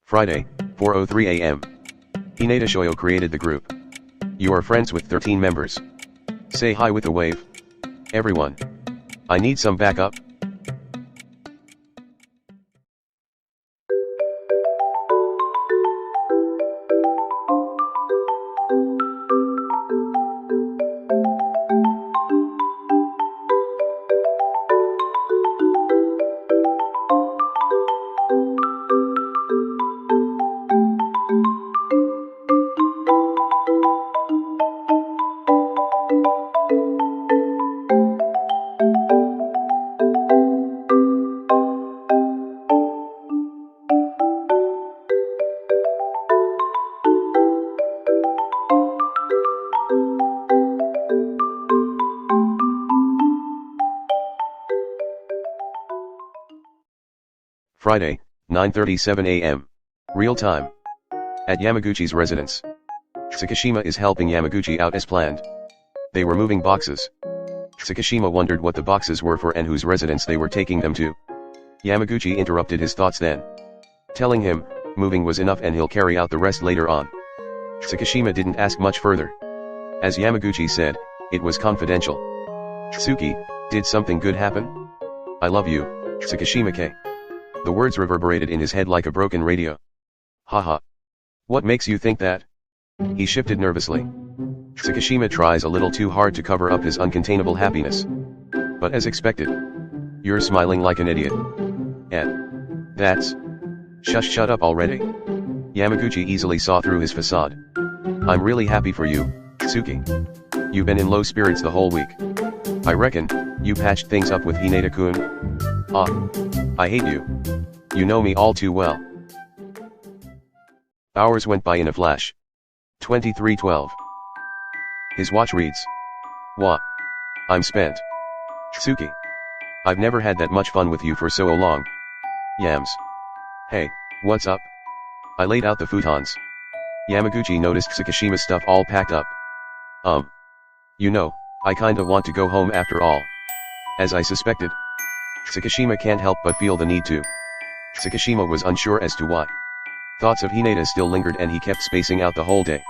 Friday, 4:03 a.m. Hinata Shoyo created the group. You are friends with 13 members. Say hi with a wave. Everyone. I need some backup. Friday, 9:37 a.m. Real time. At Yamaguchi's residence. Tsukishima is helping Yamaguchi out as planned. They were moving boxes. Tsukishima wondered what the boxes were for and whose residence they were taking them to. Yamaguchi interrupted his thoughts then, telling him, moving was enough and he'll carry out the rest later on. Tsukishima didn't ask much further. As Yamaguchi said, it was confidential. Tsuki, did something good happen? I love you, Tsukishima-ke. The words reverberated in his head like a broken radio. Haha. What makes you think that? He shifted nervously. Tsukishima tries a little too hard to cover up his uncontainable happiness. But as expected. You're smiling like an idiot. And that's... Shut up already. Yamaguchi easily saw through his facade. I'm really happy for you, Tsuki. You've been in low spirits the whole week. I reckon, you patched things up with Hinata-kun? I hate you. You know me all too well. Hours went by in a flash. 23:12. His watch reads. What? I'm spent. Tsuki. I've never had that much fun with you for so long. Yams. Hey, what's up? I laid out the futons. Yamaguchi noticed Tsukishima's stuff all packed up. You know, I kinda want to go home after all. As I suspected. Tsukishima can't help but feel the need to. Tsukishima was unsure as to why. Thoughts of Hinata still lingered and he kept spacing out the whole day.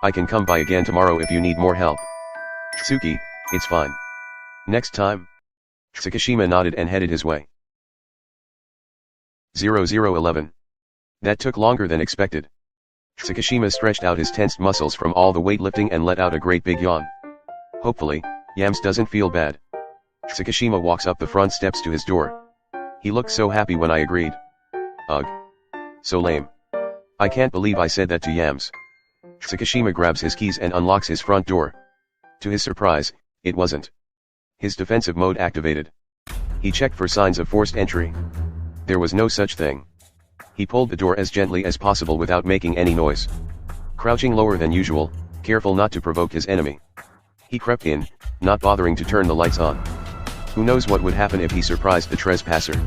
I can come by again tomorrow if you need more help. Tsuki, it's fine. Next time. Tsukishima nodded and headed his way. 0011. That took longer than expected. Tsukishima stretched out his tensed muscles from all the weightlifting and let out a great big yawn. Hopefully, Yams doesn't feel bad. Tsukishima walks up the front steps to his door. He looked so happy when I agreed. Ugh. So lame. I can't believe I said that to Yams. Tsukishima grabs his keys and unlocks his front door. To his surprise, it wasn't. His defensive mode activated. He checked for signs of forced entry. There was no such thing. He pulled the door as gently as possible without making any noise. Crouching lower than usual, careful not to provoke his enemy. He crept in, not bothering to turn the lights on. Who knows what would happen if he surprised the trespasser?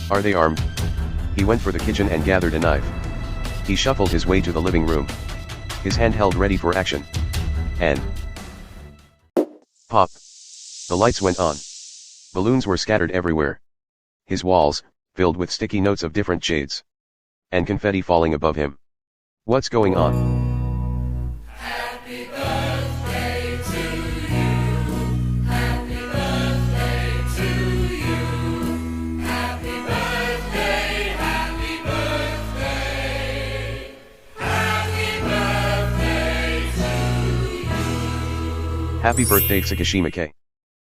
Are they armed? He went for the kitchen and gathered a knife. He shuffled his way to the living room. His hand held ready for action. And... pop! The lights went on. Balloons were scattered everywhere. His walls, filled with sticky notes of different shades. And confetti falling above him. What's going on? Happy birthday to you. Happy birthday to you. Happy birthday, happy birthday. Happy birthday to you. Happy birthday Tsukishima-ke.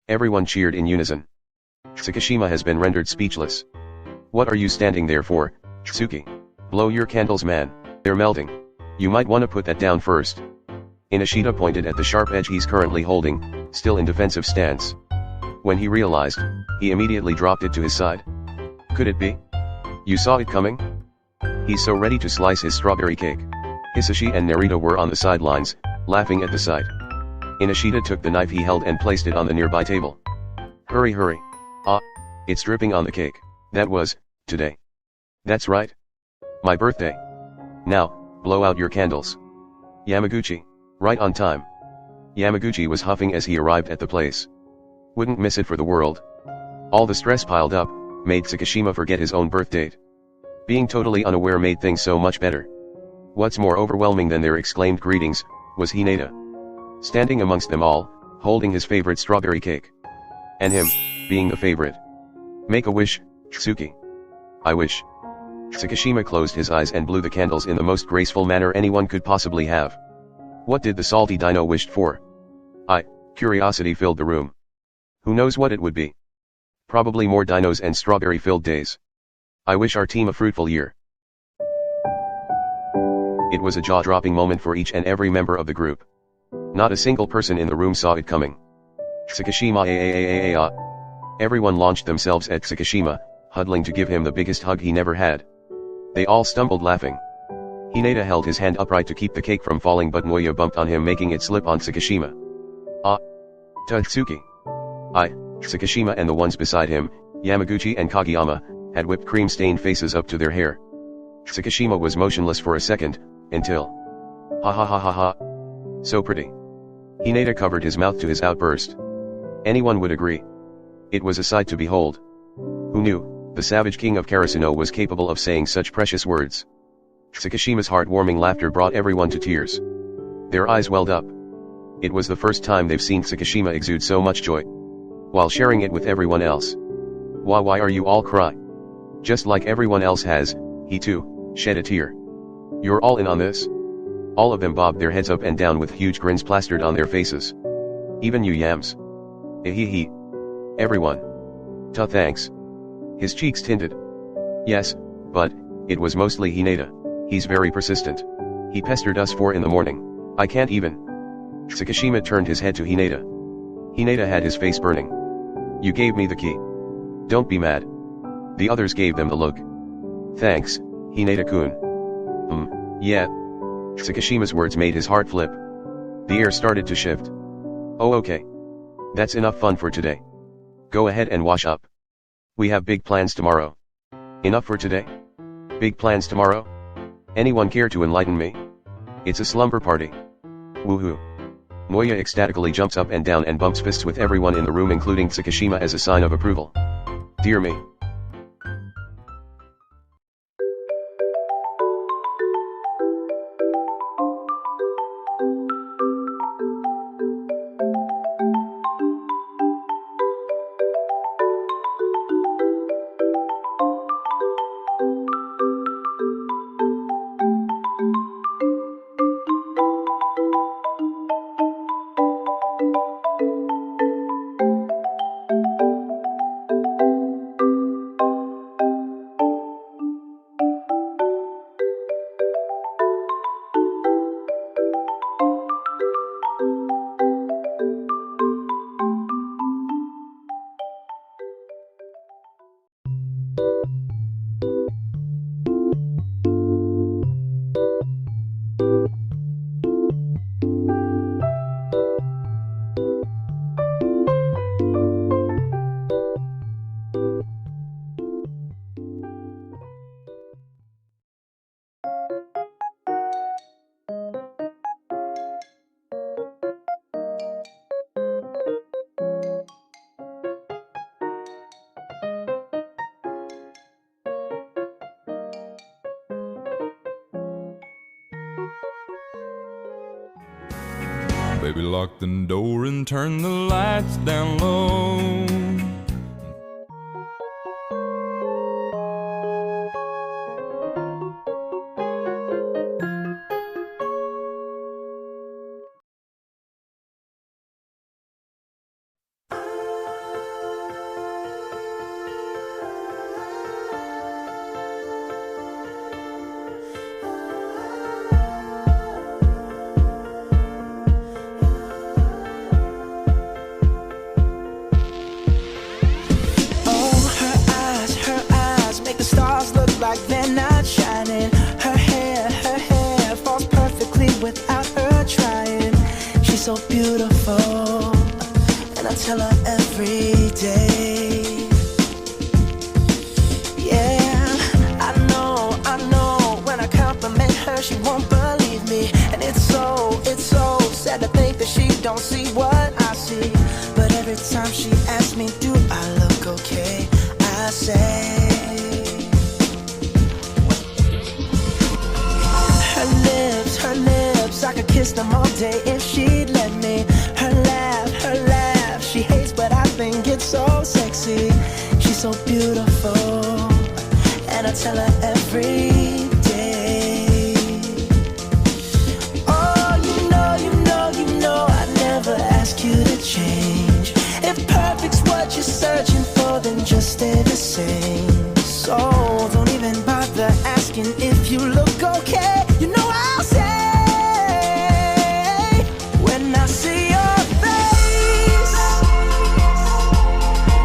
Everyone cheered in unison. Tsukishima has been rendered speechless. What are you standing there for, Tsuki? Blow your candles, man, they're melting. You might wanna put that down first. Inashita pointed at the sharp edge he's currently holding, still in defensive stance. When he realized, he immediately dropped it to his side. Could it be? You saw it coming? He's so ready to slice his strawberry cake. Hisashi and Narita were on the sidelines, laughing at the sight. Inashita took the knife he held and placed it on the nearby table. Hurry hurry. It's dripping on the cake. That was, today. That's right. My birthday. Now, blow out your candles. Yamaguchi, right on time. Yamaguchi was huffing as he arrived at the place. Wouldn't miss it for the world. All the stress piled up, made Tsukishima forget his own birth date. Being totally unaware made things so much better. What's more overwhelming than their exclaimed greetings, was Hinata. Standing amongst them all, holding his favorite strawberry cake. And him, being the favorite. Make a wish, Tsuki. I wish. Tsukishima closed his eyes and blew the candles in the most graceful manner anyone could possibly have. What did the salty dino wished for? Curiosity filled the room. Who knows what it would be? Probably more dinos and strawberry-filled days. I wish our team a fruitful year. It was a jaw-dropping moment for each and every member of the group. Not a single person in the room saw it coming. Tsukishima AaaaAAAAAH. Everyone launched themselves at Tsukishima, huddling to give him the biggest hug he never had. They all stumbled laughing. Hinata held his hand upright to keep the cake from falling, but Noya bumped on him, making it slip on Tsukishima. Tsuki. Tsukishima and the ones beside him, Yamaguchi and Kageyama, had whipped cream-stained faces up to their hair. Tsukishima was motionless for a second, until... Ha ha ha ha ha. So pretty. Hinata covered his mouth to his outburst. Anyone would agree. It was a sight to behold. Who knew, the savage king of Karasuno was capable of saying such precious words? Tsukishima's heartwarming laughter brought everyone to tears. Their eyes welled up. It was the first time they've seen Tsukishima exude so much joy, while sharing it with everyone else. Why are you all cry? Just like everyone else has, he too shed a tear. You're all in on this? All of them bobbed their heads up and down with huge grins plastered on their faces. Even you yams. Ehehe. Everyone. Thanks. His cheeks tinted. Yes, but it was mostly Hinata. He's very persistent. He pestered us 4 in the morning. I can't even. Tsukishima turned his head to Hinata. Hinata had his face burning. You gave me the key. Don't be mad. The others gave them the look. Thanks, Hinata-kun. Yeah. Tsukishima's words made his heart flip. The air started to shift. Oh okay. That's enough fun for today. Go ahead and wash up. We have big plans tomorrow. Enough for today? Big plans tomorrow? Anyone care to enlighten me? It's a slumber party. Woohoo. Noya ecstatically jumps up and down and bumps fists with everyone in the room, including Tsukishima, as a sign of approval. Dear me. Baby, lock the door and turn the lights down low. like they're not shining. Her hair falls perfectly without her trying. She's so beautiful, and I tell her every day. Yeah, I know, when I compliment her, she won't believe me. And it's so sad to think that she don't see what I see. But every time she asks me, do I look okay? I say, kiss them all day if she'd let me. Her laugh, she hates but I think it's so sexy. She's so beautiful, and I tell her every day. Oh, you know I never ask you to change. If perfect's what you're searching for, then just stay the same. So don't even bother asking if you look okay. You know I'll say, when I see your face,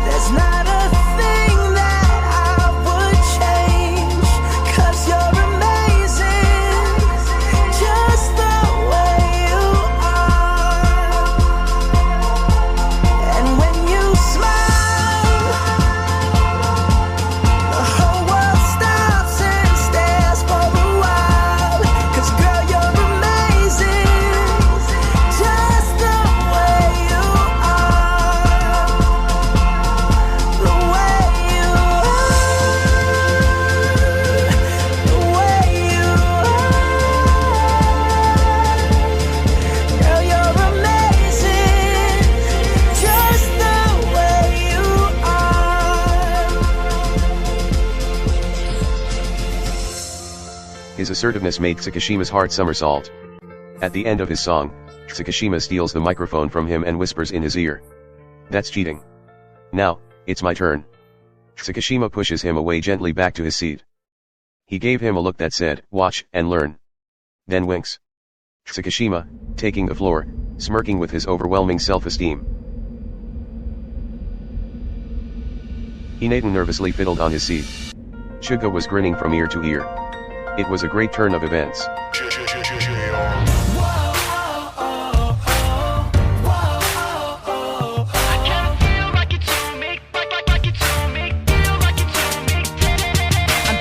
there's not a thing that I would change. 'Cause you're amazing, just the way you are. And when you smile, the whole world stops and stares for a while. 'Cause girl, you're amazing, just the way you are. The way you are. The way you are. Girl, you're amazing, just the way you are. His assertiveness made Tsukishima's heart somersault. At the end of his song, Tsukishima steals the microphone from him and whispers in his ear, "That's cheating. Now, it's my turn." Tsukishima pushes him away gently back to his seat. He gave him a look that said, "Watch and learn." Then winks. Tsukishima, taking the floor, smirking with his overwhelming self-esteem. Hinata nervously fiddled on his seat. Suga was grinning from ear to ear. It was a great turn of events. I'm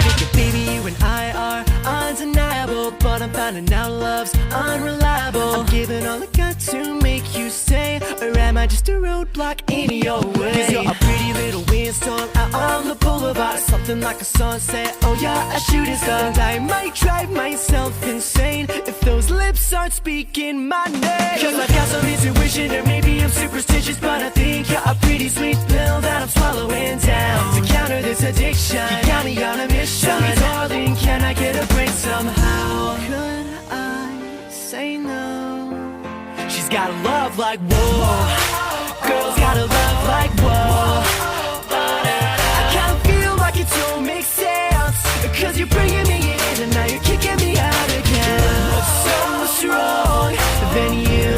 thinking, baby, you and I are undeniable, but I'm finding out love's unreliable. I'm giving all I got to make you stay, or am I just a roadblock in your way? 'Cause you're a pretty little windstorm out on the boulevard, something like a sunset. Oh, yeah, a shooting star. And I might drive myself insane if those lips aren't speaking my name. 'Cause I've got some intuition, or maybe I'm superstitious, but I think you're a pretty sweet pill that I'm swallowing down. To counter this addiction, you got me on a mission. Tell me, darling, can I get a break somehow? Could I say no? She's got a love like whoa. Girls got a love like whoa. I kinda feel like it don't make sense, 'cause you're bringing me in and now you're kicking me out again. So strong, then you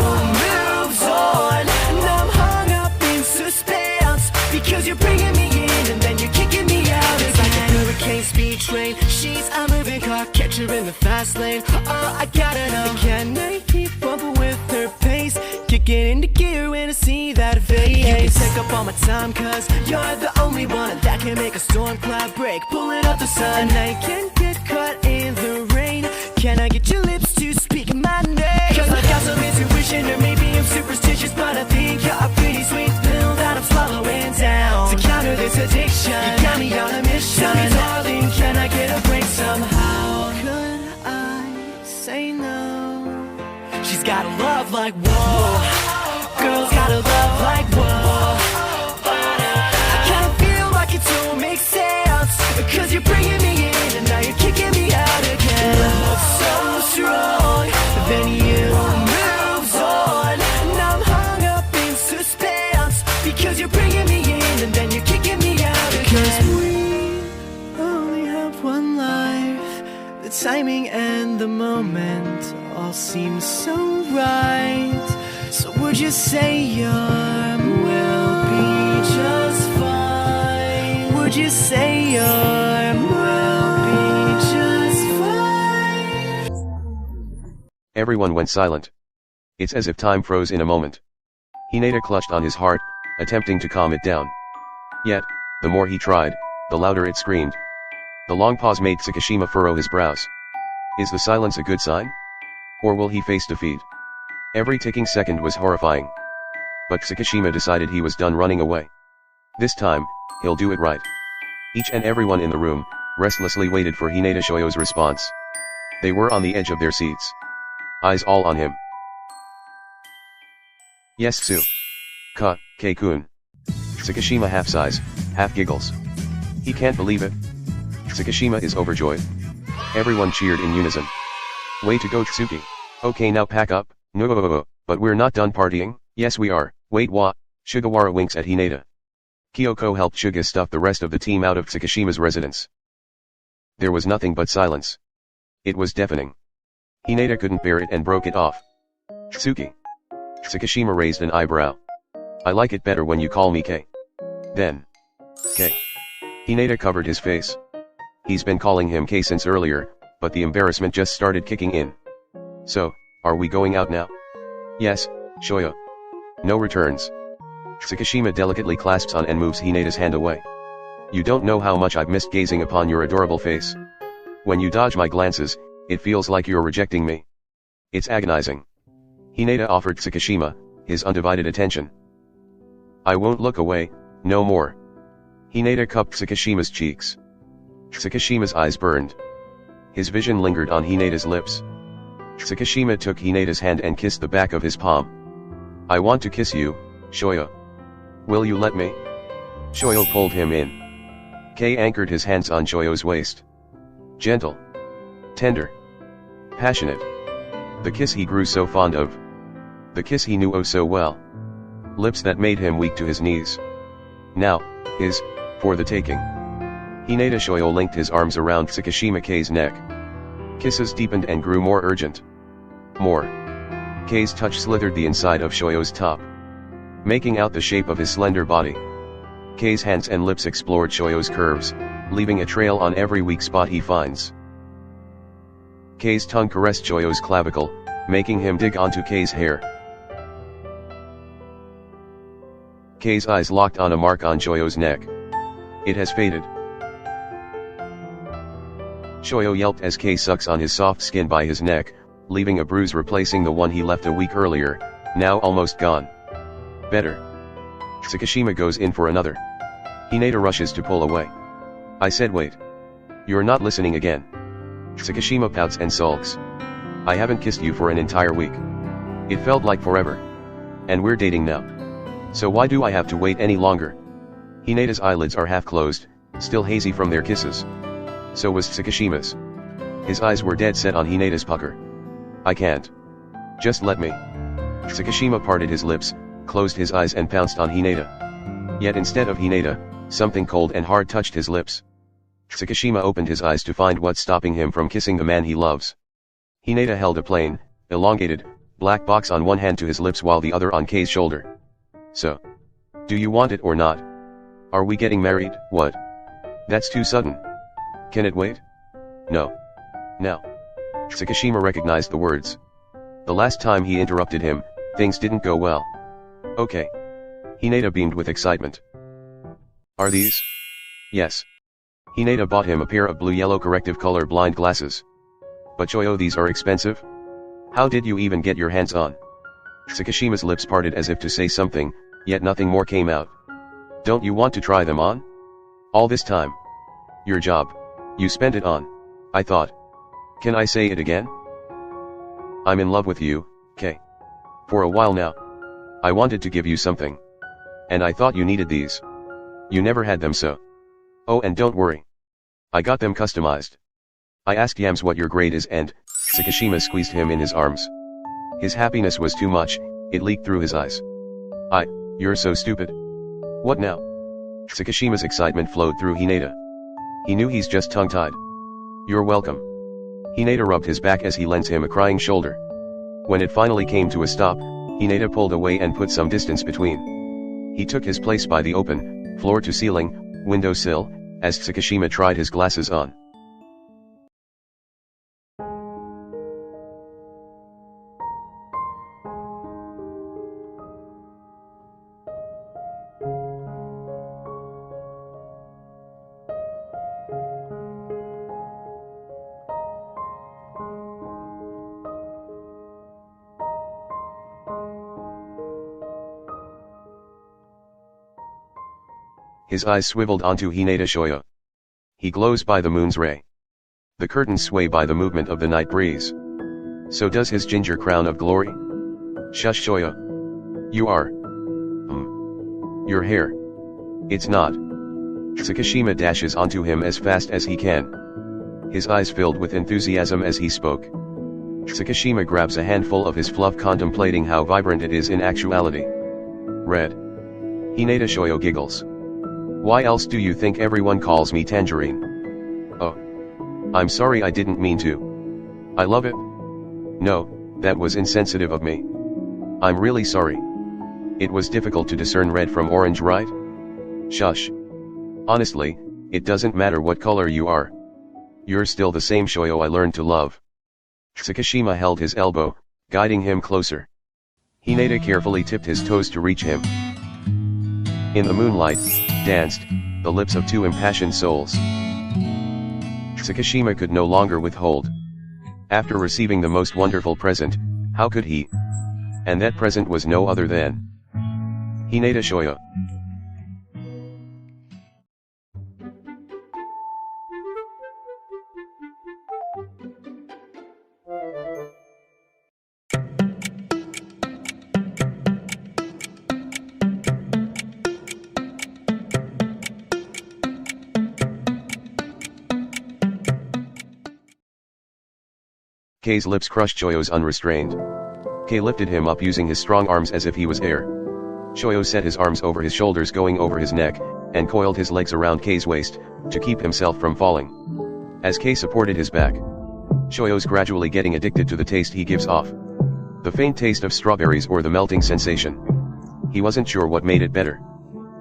moves on, and I'm hung up in suspense, because you're bringing me in and then you're kicking me out again. It's like a hurricane speed train, she's a moving car, catch her in the fast lane. Oh, I gotta know, can I keep up with her pace? Kicking into gear when I see that face. You can take up all my time, 'cause you're the only one that can make a storm cloud break, pulling up the sun. And I can't get caught in the rain. Can I get your lips to speak my name? 'Cause I've got some intuition, or maybe I'm superstitious, but I think you're a pretty sweet pill that I'm swallowing down. To counter this addiction, you got me on a mission. Tell me, darling, can I get a break somehow? Could I say no? She's got a love like whoa. Girls got a love like whoa. I kinda feel like it don't make sense, because you're bringing me in and now you're kicking me out again. Love so strong, then you moves on, and I'm hung up in suspense, because you're bringing me in and then you're kicking me out again. Because we only have one life, the timing and the moment all seem so right. So would you say your will be just fine? Would you say your will be just fine? Everyone went silent. It's as if time froze in a moment. Hinata clutched on his heart, attempting to calm it down. Yet, the more he tried, the louder it screamed. The long pause made Tsukishima furrow his brows. Is the silence a good sign? Or will he face defeat? Every ticking second was horrifying. But Tsukishima decided he was done running away. This time, he'll do it right. Each and everyone in the room restlessly waited for Hinata Shoyo's response. They were on the edge of their seats. Eyes all on him. Yes Tsu. K-kun. Tsukishima half sighs, half giggles. He can't believe it. Tsukishima is overjoyed. Everyone cheered in unison. Way to go Tsuki. Okay now pack up. No, but we're not done partying. Yes we are. Wait what? Sugawara winks at Hinata. Kyoko helped Suga stuff the rest of the team out of Tsukishima's residence. There was nothing but silence. It was deafening. Hinata couldn't bear it and broke it off. Tsuki. Tsukishima raised an eyebrow. I like it better when you call me K. Then. K. Hinata covered his face. He's been calling him K since earlier, but the embarrassment just started kicking in. So, are we going out now? Yes, Shoyo. No returns. Tsukishima delicately clasps on and moves Hinata's hand away. You don't know how much I've missed gazing upon your adorable face. When you dodge my glances, it feels like you're rejecting me. It's agonizing. Hinata offered Tsukishima his undivided attention. I won't look away, no more. Hinata cupped Tsukishima's cheeks. Tsukishima's eyes burned. His vision lingered on Hinata's lips. Tsukishima took Hinata's hand and kissed the back of his palm. I want to kiss you, Shoyo. Will you let me? Shoyo pulled him in. Kei anchored his hands on Shoyo's waist. Gentle. Tender. Passionate. The kiss he grew so fond of. The kiss he knew oh so well. Lips that made him weak to his knees. Now, is, for the taking. Hinata Shoyo linked his arms around Tsukishima Kei's neck. Kisses deepened and grew more urgent. More. Kei's touch slithered the inside of Shoyo's top, making out the shape of his slender body. Kei's hands and lips explored Shoyo's curves, leaving a trail on every weak spot he finds. Kei's tongue caressed Shoyo's clavicle, making him dig onto Kei's hair. Kei's eyes locked on a mark on Shoyo's neck. It has faded. Shoyo yelped as Kei sucks on his soft skin by his neck, leaving a bruise replacing the one he left a week earlier, now almost gone. Better. Tsukishima goes in for another. Hinata rushes to pull away. I said wait. You're not listening again. Tsukishima pouts and sulks. I haven't kissed you for an entire week. It felt like forever. And we're dating now. So why do I have to wait any longer? Hinata's eyelids are half closed, still hazy from their kisses. So was Tsukishima's. His eyes were dead set on Hinata's pucker. I can't. Just let me. Tsukishima parted his lips, closed his eyes and pounced on Hinata. Yet instead of Hinata, something cold and hard touched his lips. Tsukishima opened his eyes to find what's stopping him from kissing the man he loves. Hinata held a plain, elongated, black box on one hand to his lips while the other on Kei's shoulder. So. Do you want it or not? Are we getting married? What? That's too sudden. Can it wait? No. Now. Tsukishima recognized the words. The last time he interrupted him, things didn't go well. Okay. Hinata beamed with excitement. Are these? Yes. Hinata bought him a pair of blue-yellow corrective color blind glasses. But Shoyo, these are expensive? How did you even get your hands on? Tsukishima's lips parted as if to say something, yet nothing more came out. Don't you want to try them on? All this time. Your job. You spent it on. I thought. Can I say it again? I'm in love with you, Kei. For a while now. I wanted to give you something. And I thought you needed these. You never had them so. Oh, and don't worry. I got them customized. I asked Yams what your grade is and, Tsukishima squeezed him in his arms. His happiness was too much, it leaked through his eyes. You're so stupid. What now? Tsukishima's excitement flowed through Hinata. He knew he's just tongue-tied. You're welcome. Hinata rubbed his back as he lent him a crying shoulder. When it finally came to a stop, Hinata pulled away and put some distance between. He took his place by the open, floor-to-ceiling, windowsill, as Tsukishima tried his glasses on. His eyes swiveled onto Hinata Shoyo. He glows by the moon's ray. The curtains sway by the movement of the night breeze. So does his ginger crown of glory. Shush Shoyo. You are. Your hair. It's not. Tsukishima dashes onto him as fast as he can. His eyes filled with enthusiasm as he spoke. Tsukishima grabs a handful of his fluff, contemplating how vibrant it is in actuality. Red. Hinata Shoyo giggles. Why else do you think everyone calls me Tangerine? Oh. I'm sorry, I didn't mean to. I love it. No, that was insensitive of me. I'm really sorry. It was difficult to discern red from orange, right? Shush. Honestly, it doesn't matter what color you are. You're still the same Shoyo I learned to love. Tsukishima held his elbow, guiding him closer. Hinata carefully tipped his toes to reach him. In the moonlight, danced, the lips of two impassioned souls. Tsukishima could no longer withhold. After receiving the most wonderful present, how could he? And that present was no other than Hinata Shoyo. Kei's lips crushed Shoyo's unrestrained. Kei lifted him up using his strong arms as if he was air. Shoyo set his arms over his shoulders, going over his neck, and coiled his legs around Kei's waist, to keep himself from falling. As Kei supported his back, Shoyo's gradually getting addicted to the taste he gives off. The faint taste of strawberries or the melting sensation. He wasn't sure what made it better.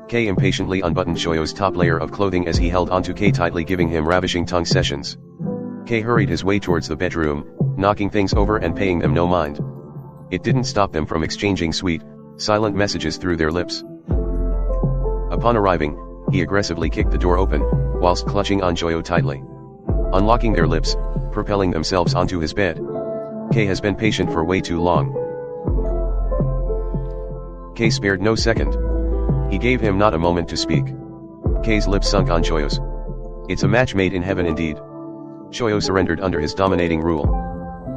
Kei impatiently unbuttoned Shoyo's top layer of clothing as he held onto Kei tightly, giving him ravishing tongue sessions. Kei hurried his way towards the bedroom, knocking things over and paying them no mind. It didn't stop them from exchanging sweet, silent messages through their lips. Upon arriving, he aggressively kicked the door open, whilst clutching on Shoyo tightly. Unlocking their lips, propelling themselves onto his bed. Kei has been patient for way too long. Kei spared no second. He gave him not a moment to speak. Kei's lips sunk on Shoyo's. It's a match made in heaven indeed. Shoyo surrendered under his dominating rule.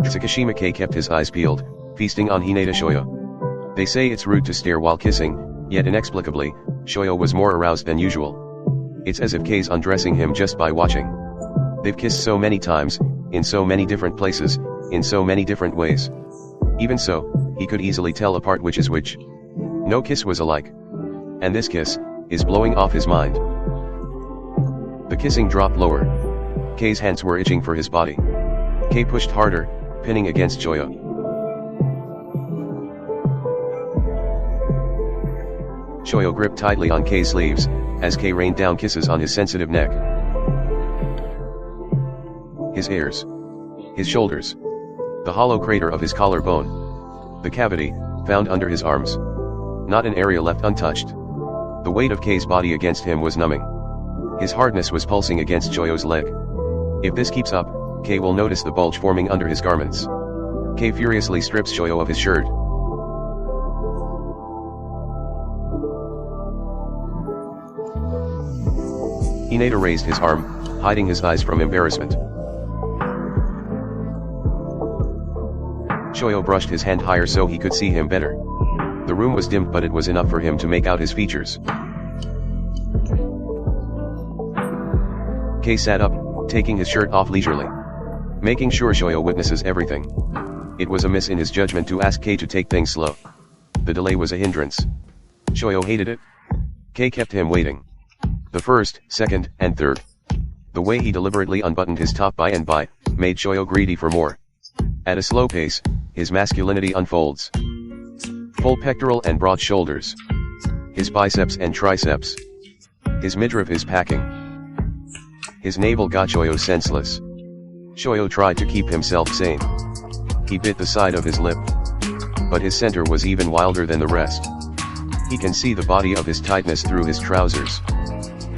Tsukishima Kei kept his eyes peeled, feasting on Hinata Shoyo. They say it's rude to stare while kissing, yet inexplicably, Shoyo was more aroused than usual. It's as if Kei's undressing him just by watching. They've kissed so many times, in so many different places, in so many different ways. Even so, he could easily tell apart which is which. No kiss was alike. And this kiss is blowing off his mind. The kissing dropped lower. Kei's hands were itching for his body. Kei pushed harder, pinning against Shoyo. Shoyo gripped tightly on Kei's sleeves, as Kei rained down kisses on his sensitive neck. His ears. His shoulders. The hollow crater of his collarbone. The cavity, found under his arms. Not an area left untouched. The weight of Kei's body against him was numbing. His hardness was pulsing against Shoyo's leg. If this keeps up, Kei will notice the bulge forming under his garments. Kei furiously strips Shoyo of his shirt. Hinata raised his arm, hiding his eyes from embarrassment. Shoyo brushed his hand higher so he could see him better. The room was dimmed, but it was enough for him to make out his features. Kei sat up, taking his shirt off leisurely. Making sure Shoyo witnesses everything. It was amiss in his judgment to ask Kei to take things slow. The delay was a hindrance. Shoyo hated it. Kei kept him waiting. The first, second, and third. The way he deliberately unbuttoned his top by and by, made Shoyo greedy for more. At a slow pace, his masculinity unfolds. Full pectoral and broad shoulders. His biceps and triceps. His midriff is packing. His navel got Shoyo senseless. Shoyo tried to keep himself sane. He bit the side of his lip. But his center was even wilder than the rest. He can see the body of his tightness through his trousers.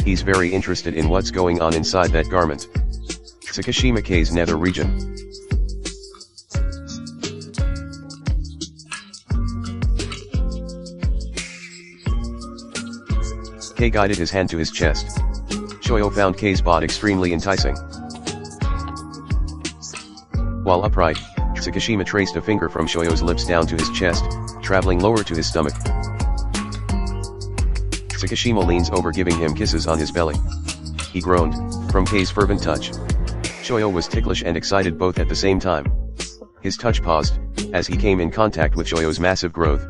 He's very interested in what's going on inside that garment. Tsukishima Kei's nether region. Kei guided his hand to his chest. Shoyo found Kei's bod extremely enticing. While upright, Tsukishima traced a finger from Shoyo's lips down to his chest, traveling lower to his stomach. Tsukishima leans over, giving him kisses on his belly. He groaned, from K's fervent touch. Shoyo was ticklish and excited both at the same time. His touch paused, as he came in contact with Shoyo's massive growth.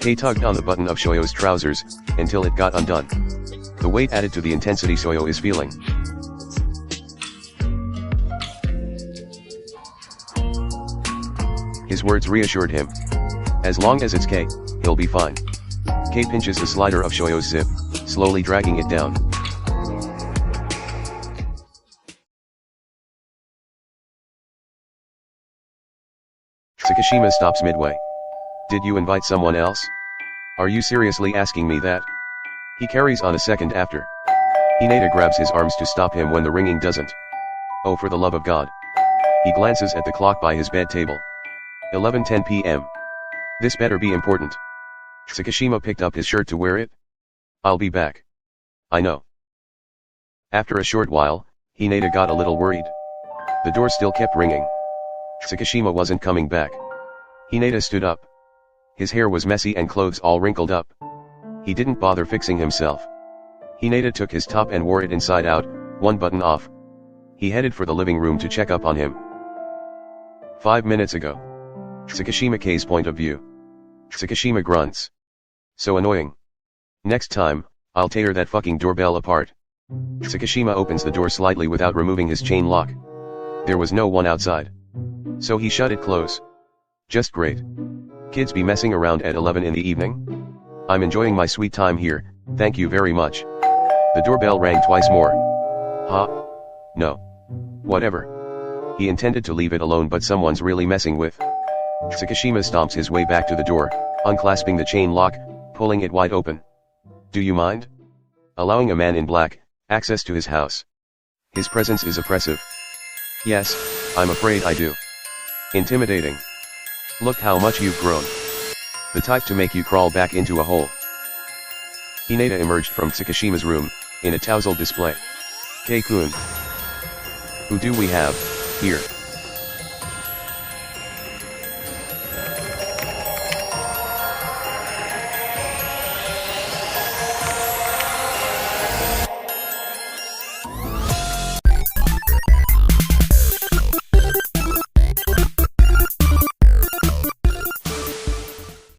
K tugged on the button of Shoyo's trousers, until it got undone. The weight added to the intensity Shoyo is feeling. His words reassured him. As long as it's K, he'll be fine. K pinches the slider of Shoyo's zip, slowly dragging it down. Tsukishima stops midway. Did you invite someone else? Are you seriously asking me that? He carries on a second after. Hinata grabs his arms to stop him when the ringing doesn't. Oh, for the love of God. He glances at the clock by his bed table. 11:10 p.m. This better be important. Tsukishima picked up his shirt to wear it. I'll be back. I know. After a short while, Hinata got a little worried. The door still kept ringing. Tsukishima wasn't coming back. Hinata stood up. His hair was messy and clothes all wrinkled up. He didn't bother fixing himself. Hinata took his top and wore it inside out, one button off. He headed for the living room to check up on him. 5 minutes ago. Tsukishima K's point of view. Tsukishima grunts. So annoying. Next time, I'll tear that fucking doorbell apart. Tsukishima opens the door slightly without removing his chain lock. There was no one outside. So he shut it close. Just great. Kids be messing around at 11 in the evening? I'm enjoying my sweet time here, thank you very much. The doorbell rang twice more. No. Whatever. He intended to leave it alone, but someone's really messing with. Tsukishima stomps his way back to the door, unclasping the chain lock, pulling it wide open. Do you mind? Allowing a man in black access to his house. His presence is oppressive. Yes, I'm afraid I do. Intimidating. Look how much you've grown. The type to make you crawl back into a hole. Hinata emerged from Tsukishima's room, in a tousled display. K-kun. Who do we have here?